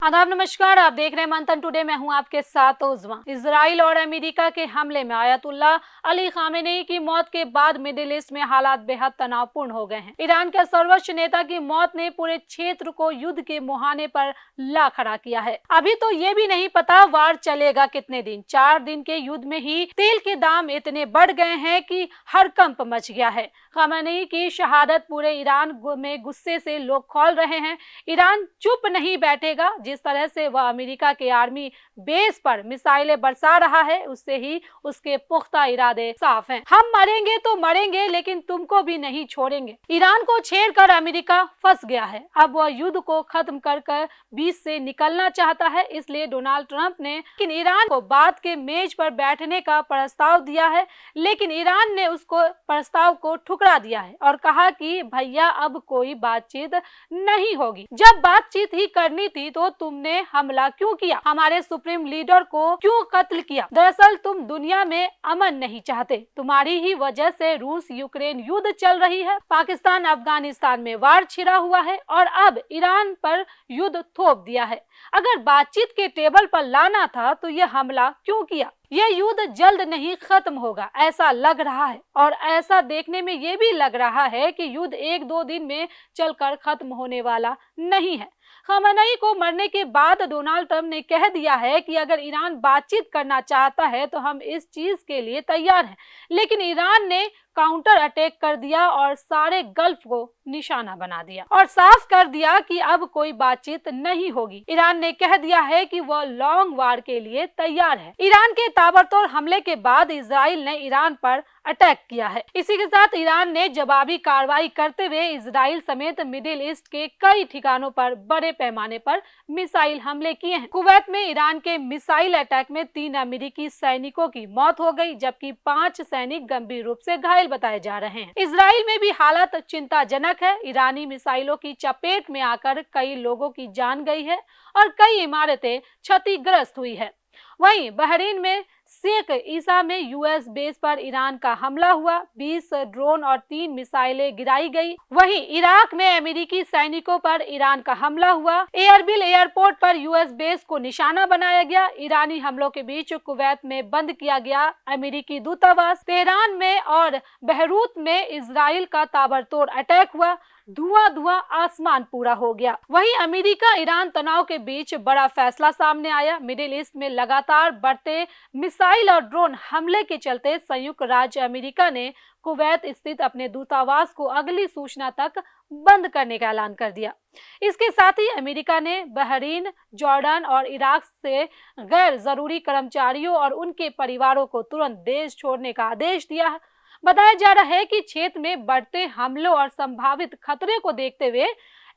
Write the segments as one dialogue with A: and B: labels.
A: आदाब नमस्कार, आप देख रहे हैं मंथन टुडे। मैं हूं आपके साथ उज़मा। इजराइल और अमेरिका के हमले में आयतुल्लाह अली खामेनी की मौत के बाद मिडिल ईस्ट में हालात बेहद तनावपूर्ण हो गए हैं। ईरान के सर्वोच्च नेता की मौत ने पूरे क्षेत्र को युद्ध के मुहाने पर ला खड़ा किया है। अभी तो ये भी नहीं पता वार चलेगा कितने दिन। 4 दिन के युद्ध में ही तेल के दाम इतने बढ़ गए हैं कि हड़कंप मच गया है। खामेनी की शहादत पूरे ईरान में गुस्से से लोग खौल रहे हैं। ईरान चुप नहीं बैठेगा। जिस तरह से वह अमेरिका के आर्मी बेस पर मिसाइलें बरसा रहा है, उससे ही उसके पुख्ता इरादे साफ हैं। हम मरेंगे तो मरेंगे, लेकिन तुमको भी नहीं छोड़ेंगे। ईरान को छेड़कर अमेरिका फंस गया है। अब वह युद्ध को खत्म कर बीच से निकलना चाहता है। इसलिए डोनाल्ड ट्रंप ने ईरान को बात के मेज पर बैठने का प्रस्ताव दिया है, लेकिन ईरान ने उसको प्रस्ताव को ठुकरा दिया है और कहा कि भैया अब कोई बातचीत नहीं होगी। जब बातचीत ही करनी थी तो तुमने हमला क्यों किया? हमारे सुप्रीम लीडर को क्यों कत्ल किया? दरअसल तुम दुनिया में अमन नहीं चाहते। तुम्हारी ही वजह से रूस यूक्रेन युद्ध चल रही है, पाकिस्तान अफगानिस्तान में वार छिड़ा हुआ है और अब ईरान पर युद्ध थोप दिया है। अगर बातचीत के टेबल पर लाना था तो यह हमला क्यों किया? यह युद्ध जल्द नहीं खत्म होगा, ऐसा लग रहा है। और ऐसा देखने में यह भी लग रहा है कि युद्ध 1-2 दिन में चलकर खत्म होने वाला नहीं है। खामेनी को मरने के बाद डोनाल्ड ट्रंप ने कह दिया है कि अगर ईरान बातचीत करना चाहता है तो हम इस चीज के लिए तैयार हैं, लेकिन ईरान ने काउंटर अटैक कर दिया और सारे गल्फ को निशाना बना दिया और साफ कर दिया कि अब कोई बातचीत नहीं होगी। ईरान ने कह दिया है कि वह लॉन्ग वार के लिए तैयार है। ईरान के ताबड़तोड़ हमले के बाद इजराइल ने ईरान पर अटैक किया है। इसी के साथ ईरान ने जवाबी कार्रवाई करते हुए इजराइल समेत मिडिल ईस्ट के कई ठिकानों पर बड़े पैमाने पर मिसाइल हमले किए हैं। कुवैत में ईरान के मिसाइल अटैक में 3 अमेरिकी सैनिकों की मौत हो गई, जबकि 5 सैनिक गंभीर रूप से घायल बताए जा रहे हैं। इजराइल में भी हालत चिंताजनक है। ईरानी मिसाइलों की चपेट में आकर कई लोगों की जान गई है और कई इमारतें क्षतिग्रस्त हुई है। वहीं बहरीन में शेख ईसा में यूएस बेस पर ईरान का हमला हुआ, 20 ड्रोन और 3 मिसाइलें गिराई गई। वहीं इराक में अमेरिकी सैनिकों पर ईरान का हमला हुआ। एयरबिल एयरपोर्ट पर यूएस बेस को निशाना बनाया गया। ईरानी हमलों के बीच कुवैत में बंद किया गया अमेरिकी दूतावास। तेहरान में और बहरूत में इजराइल का ताबड़तोड़ अटैक हुआ। धुआं आसमान पूरा हो गया। वहीं अमेरिका ईरान तनाव के बीच बड़ा फैसला सामने आया। मिडिल ईस्ट में लगातार बढ़ते मिसाइल और ड्रोन हमले के चलते संयुक्त राज्य अमेरिका ने कुवैत स्थित अपने दूतावास को अगली सूचना तक बंद करने का ऐलान कर दिया। इसके साथ ही अमेरिका ने बहरीन, जॉर्डन और इराक से गैर जरूरी कर्मचारियों और उनके परिवारों को तुरंत देश छोड़ने का आदेश दिया है। बताया जा रहा है कि क्षेत्र में बढ़ते हमलों और संभावित खतरे को देखते हुए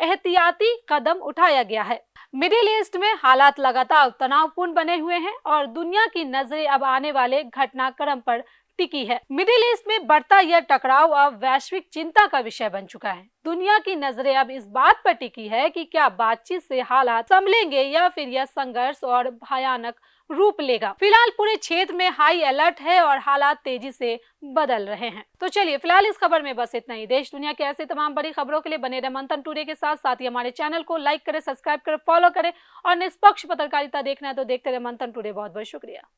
A: एहतियाती कदम उठाया गया है। मिडिल ईस्ट में हालात लगातार तनावपूर्ण बने हुए हैं और दुनिया की नजरें अब आने वाले घटनाक्रम पर टिकी है। मिडिल ईस्ट में बढ़ता यह टकराव अब वैश्विक चिंता का विषय बन चुका है। दुनिया की नजरें अब इस बात पर टिकी है कि क्या बातचीत से हालात संभलेंगे या फिर यह संघर्ष और भयानक रूप लेगा। फिलहाल पूरे क्षेत्र में हाई अलर्ट है और हालात तेजी से बदल रहे हैं। तो चलिए फिलहाल इस खबर में बस इतना ही। देश दुनिया के ऐसे तमाम बड़ी खबरों के लिए बने रहे मंथन टुडे के साथ। साथ ही हमारे चैनल को लाइक करें, सब्सक्राइब करें, फॉलो करें और निष्पक्ष पत्रकारिता देखना है तो देखते रहे मंथन टुडे। बहुत बहुत शुक्रिया।